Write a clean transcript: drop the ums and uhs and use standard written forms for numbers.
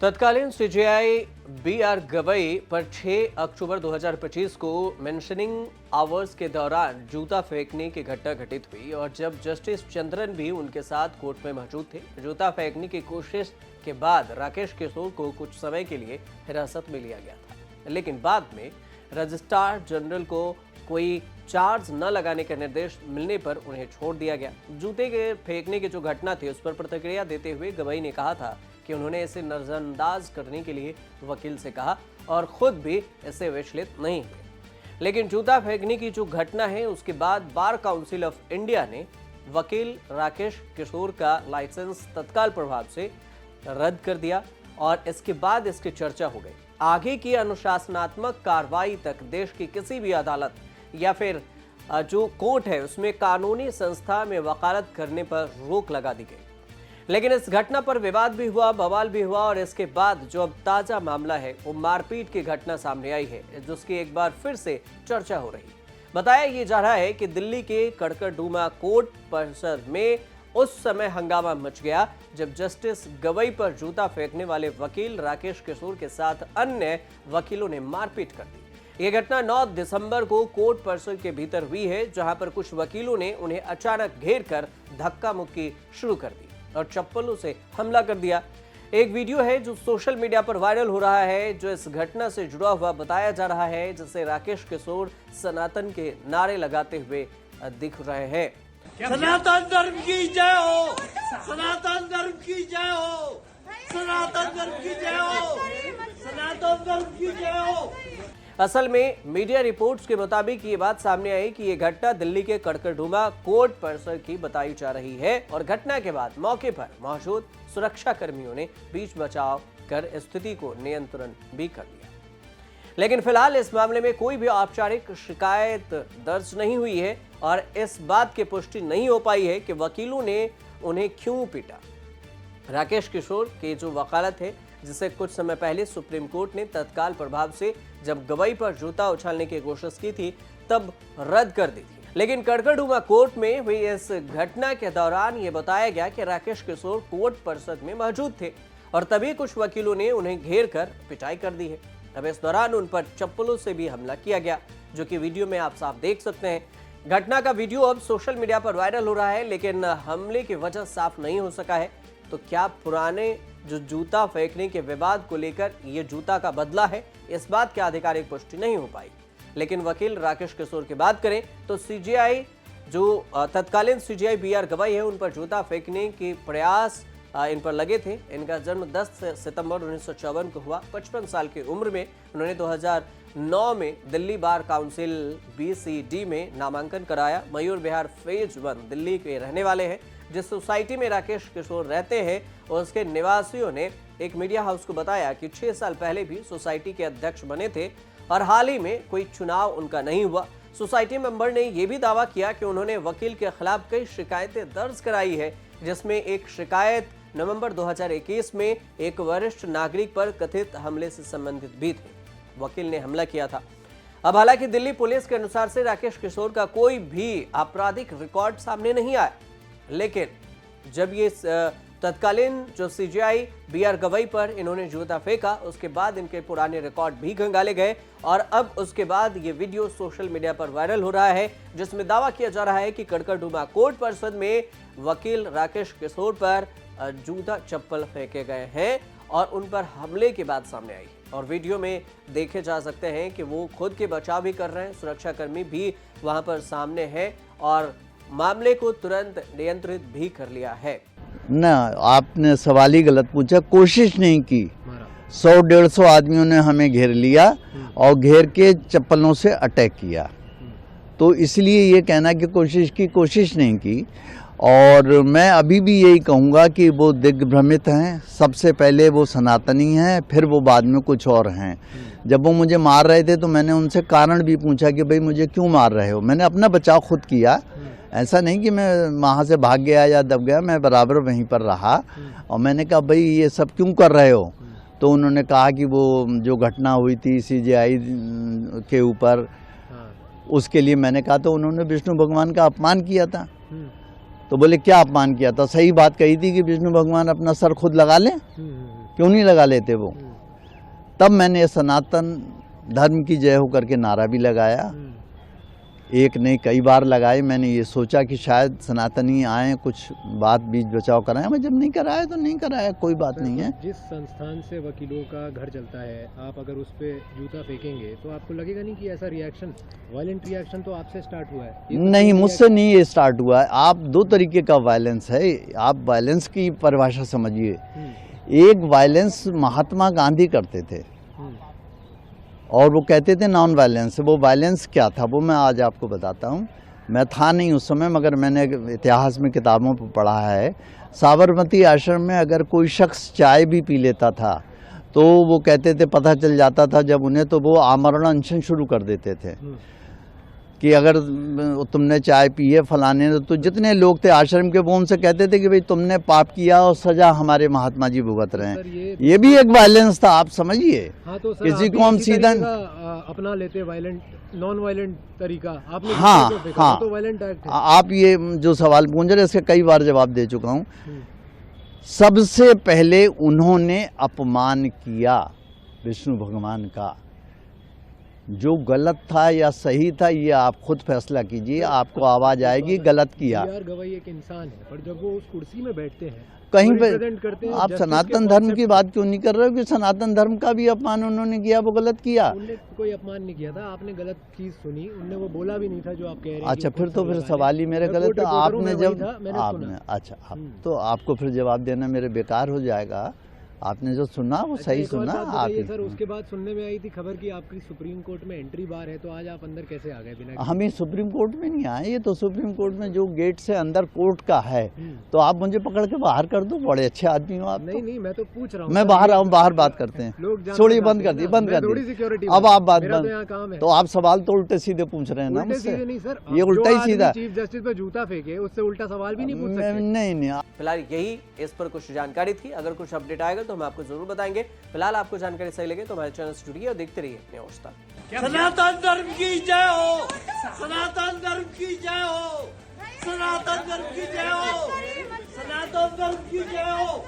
तत्कालीन CJI B R. Gavai पर 6 अक्टूबर 2025 को मेंशनिंग आवर्स के दौरान जूता फेंकने की घटना घटित हुई और जब जस्टिस चंद्रन भी उनके साथ कोर्ट में मौजूद थे। जूता फेंकने की कोशिश के बाद राकेश किशोर को कुछ समय के लिए हिरासत में लिया गया था, लेकिन बाद में रजिस्ट्रार जनरल को कोई चार्ज न लगाने का निर्देश मिलने पर उन्हें छोड़ दिया गया। जूते के फेंकने की जो घटना थी उस पर प्रतिक्रिया देते हुए गवई ने कहा था कि उन्होंने इसे नजरअंदाज करने के लिए वकील से कहा और खुद भी इससे विचलित नहीं हुए। लेकिन जूता फेंकने की जो घटना है उसके बाद बार काउंसिल ऑफ इंडिया ने वकील राकेश किशोर का लाइसेंस तत्काल प्रभाव से रद्द कर दिया और इसके बाद इसकी चर्चा हो गई। आगे की अनुशासनात्मक कार्रवाई तक देश की किसी भी अदालत या फिर जो कोर्ट है उसमें कानूनी संस्था में वकालत करने पर रोक लगा दी गई। लेकिन इस घटना पर विवाद भी हुआ, बवाल भी हुआ और इसके बाद जो अब ताजा मामला है वो मारपीट की घटना सामने आई है, जिसकी एक बार फिर से चर्चा हो रही है। बताया ये जा रहा है कि दिल्ली के कड़कड़डूमा कोर्ट परिसर में उस समय हंगामा मच गया जब जस्टिस गवई पर जूता फेंकने वाले वकील राकेश किशोर के साथ अन्य वकीलों ने मारपीट कर दी। यह घटना 9 दिसंबर को कोर्ट परिसर के भीतर हुई है, जहां पर कुछ वकीलों ने उन्हें अचानक घेर कर धक्का मुक्की शुरू कर दी और चप्पलों से हमला कर दिया। एक वीडियो है जो सोशल मीडिया पर वायरल हो रहा है, जो इस घटना से जुड़ा हुआ बताया जा रहा है, जिसे राकेश किशोर सनातन के नारे लगाते हुए दिख रहे हैं। सनातन धर्म की जय हो, सनातन धर्म की जय हो, सनातन धर्म की जय हो, सनातन धर्म की जय हो। असल में मीडिया रिपोर्ट्स के मुताबिक ये बात सामने आई कि ये घटना दिल्ली के कड़कड़डूमा कोर्ट परिसर की बताई जा रही है और घटना के बाद मौके पर मौजूद सुरक्षा कर्मियों ने बीच बचाव कर स्थिति को नियंत्रण भी कर लिया। लेकिन फिलहाल इस मामले में कोई भी औपचारिक शिकायत दर्ज नहीं हुई है और इस बात की पुष्टि नहीं हो पाई है कि वकीलों ने उन्हें क्यों पीटा। राकेश किशोर की जो वकालत है, जिसे कुछ समय पहले सुप्रीम कोर्ट ने तत्काल प्रभाव से जब गवई पर जूता उछालने की कोशिश की थी तब रद्द कर दी थी, लेकिन कड़कड़डूमा कोर्ट में हुई इस घटना के दौरान यह बताया गया कि राकेश किशोर कोर्ट परिसर में मौजूद थे और तभी कुछ वकीलों ने उन्हें घेर कर पिटाई कर दी है। अब इस दौरान उन पर चप्पलों से भी हमला किया गया, जो कि वीडियो में आप साफ देख सकते हैं। घटना का वीडियो अब सोशल मीडिया पर वायरल हो रहा है, लेकिन हमले की वजह साफ नहीं हो सका है। तो क्या पुराने जो जूता फेंकने के विवाद को लेकर ये जूता का बदला है, इस बात की आधिकारिक पुष्टि नहीं हो पाई। लेकिन वकील राकेश किशोर की बात करें तो सीजेआई जो तत्कालीन सीजेआई बी.आर. गवई है, उन पर जूता फेंकने के प्रयास इन पर लगे थे। इनका जन्म 10 सितंबर 1954 को हुआ। 55 साल की उम्र में उन्होंने 2009 में दिल्ली बार काउंसिल BCD में नामांकन कराया। मयूर विहार फेज 1 दिल्ली के रहने वाले हैं। जिस सोसाइटी में राकेश किशोर रहते हैं उसके निवासियों ने एक मीडिया हाउस को बताया कि 6 साल पहले भी सोसाइटी के अध्यक्ष बने थे और हाल ही में कोई चुनाव उनका नहीं हुआ। सोसाइटी मेंबर ने यह भी दावा किया कि उन्होंने वकील के खिलाफ कई शिकायतें दर्ज कराई है, जिसमें एक शिकायत नवंबर 2021 में एक वरिष्ठ नागरिक पर कथित हमले से संबंधित भी थी। वकील ने हमला किया था। अब हालांकि दिल्ली पुलिस के अनुसार से राकेश किशोर का कोई भी आपराधिक रिकॉर्ड सामने नहीं आया, लेकिन जब ये तत्कालीन जो सीजेआई बी.आर. गवई पर इन्होंने जूता फेंका उसके बाद इनके पुराने रिकॉर्ड भी खंगाले गए और अब उसके बाद ये वीडियो सोशल मीडिया पर वायरल हो रहा है, जिसमें दावा किया जा रहा है कि कड़कड़डूमा कोर्ट परिसर में वकील राकेश किशोर पर जूता चप्पल फेंके गए हैं और उन पर हमले की बात सामने आई और वीडियो में देखे जा सकते हैं कि वो खुद के बचाव भी कर रहे हैं। सुरक्षाकर्मी भी वहां पर सामने है और मामले को तुरंत नियंत्रित भी कर लिया है। ना, आपने सवाल ही गलत पूछा। कोशिश नहीं की। 100-150 आदमियों ने हमें घेर लिया और घेर के चप्पलों से अटैक किया, तो इसलिए ये कहना कि कोशिश नहीं की। और मैं अभी भी यही कहूँगा कि वो दिग्भ्रमित हैं। सबसे पहले वो सनातनी हैं, फिर वो बाद में कुछ और हैं। जब वो मुझे मार रहे थे तो मैंने उनसे कारण भी पूछा कि भाई मुझे क्यों मार रहे हो। मैंने अपना बचाव खुद किया, ऐसा नहीं कि मैं वहाँ से भाग गया या दब गया, मैं बराबर वहीं पर रहा और मैंने कहा भाई ये सब क्यों कर रहे हो। तो उन्होंने कहा कि वो जो घटना हुई थी सीजेआई के ऊपर, उसके लिए मैंने कहा, तो उन्होंने विष्णु भगवान का अपमान किया था। तो बोले क्या अपमान किया था? सही बात कही थी कि विष्णु भगवान अपना सर खुद लगा लें। क्यों नहीं लगा लेते वो? तब मैंने सनातन धर्म की जय हो करके नारा भी लगाया, एक नहीं कई बार लगाए। मैंने ये सोचा कि शायद सनातनी आए कुछ बात बीच बचाव कराएं, मैं जब नहीं कराया तो नहीं कराया, कोई बात नहीं है। जिस संस्थान से वकीलों का घर चलता है, आप अगर उस पे जूता फेंकेंगे तो आपको लगेगा नहीं कि ऐसा रिएक्शन, वायलेंट रिएक्शन तो आपसे स्टार्ट हुआ है? नहीं, मुझसे नहीं ये स्टार्ट हुआ है। आप दो तरीके का वायलेंस है, आप वायलेंस की परिभाषा समझिए। एक वायलेंस महात्मा गांधी करते थे और वो कहते थे नॉन वायलेंस। वो वायलेंस क्या था वो मैं आज आपको बताता हूँ। मैं था नहीं उस समय, मगर मैंने इतिहास में किताबों पर पढ़ा है। साबरमती आश्रम में अगर कोई शख्स चाय भी पी लेता था तो वो कहते थे, पता चल जाता था जब उन्हें, तो वो आमरण अनशन शुरू कर देते थे कि अगर तुमने चाय पी है फलाने ने, तो जितने लोग थे आश्रम के वो उनसे कहते थे कि भाई तुमने पाप किया और सजा हमारे महात्मा जी भुगत रहे हैं। ये भी एक वायलेंस था, आप समझिए। हाँ, तो सर, किसी को हम सीधा अपना लेते वायलेंट, नॉन वायलेंट तरीका आपने। हाँ, हाँ, तो वायलेंट एक्ट है। आप ये जो सवाल पूछ रहे हैं इसके कई बार जवाब दे चुका हूँ। सबसे पहले उन्होंने अपमान किया विष्णु भगवान का। जो गलत था या सही था ये आप खुद फैसला कीजिए, आपको आवाज आएगी गलत किया। गवाही एक इंसान है, पर जब वो उस कुर्सी में बैठते हैं कहीं पे करते हैं, आप सनातन धर्म की बात क्यों नहीं कर रहे हो कि सनातन धर्म का भी अपमान उन्होंने किया, वो गलत किया? उन्होंने कोई अपमान नहीं किया था, आपने गलत चीज सुनी, उनने वो बोला भी नहीं था जो आप कह रहे हैं। अच्छा, फिर तो फिर सवाल ही मेरे गलत था। आपने जब आपने अच्छा तो आपको फिर जवाब देना मेरे बेकार हो जाएगा। आपने जो सुना वो सही सुना। आप सर, उसके बाद सुनने में आई थी खबर कि आपकी सुप्रीम कोर्ट में एंट्री बार है, तो आज आप अंदर कैसे आ गए बिना? हम ही सुप्रीम कोर्ट में नहीं आए, ये तो सुप्रीम कोर्ट में जो गेट से अंदर कोर्ट का है, तो आप मुझे पकड़ के बाहर कर दो। बड़े अच्छे आदमी हो आप। नहीं नहीं, मैं तो पूछ रहा हूँ। मैं बाहर आऊँ, बाहर बात करते हैं। छोड़िए, बंद कर दी, बंद कर दी। अब आप बात बंद। तो आप सवाल तो उल्टे सीधे पूछ रहे हैं ना मुझसे। नहीं सर, ये उल्टा ही सीधा। चीफ जस्टिस पे जूता फेंके, उससे उल्टा सवाल भी नहीं पूछ सकते। नहीं। फिलहाल यही इस पर कुछ जानकारी थी। अगर कुछ अपडेट आएगा तो हम आपको जरूर बताएंगे। फिलहाल आपको जानकारी सही लगे तो हमारे चैनल से जुड़िए और देखते रहिए न्यूज़ तक। सनातन धर्म की जय हो, सनातन धर्म की जय हो, सनातन धर्म की जय हो, सनातन धर्म की जय हो।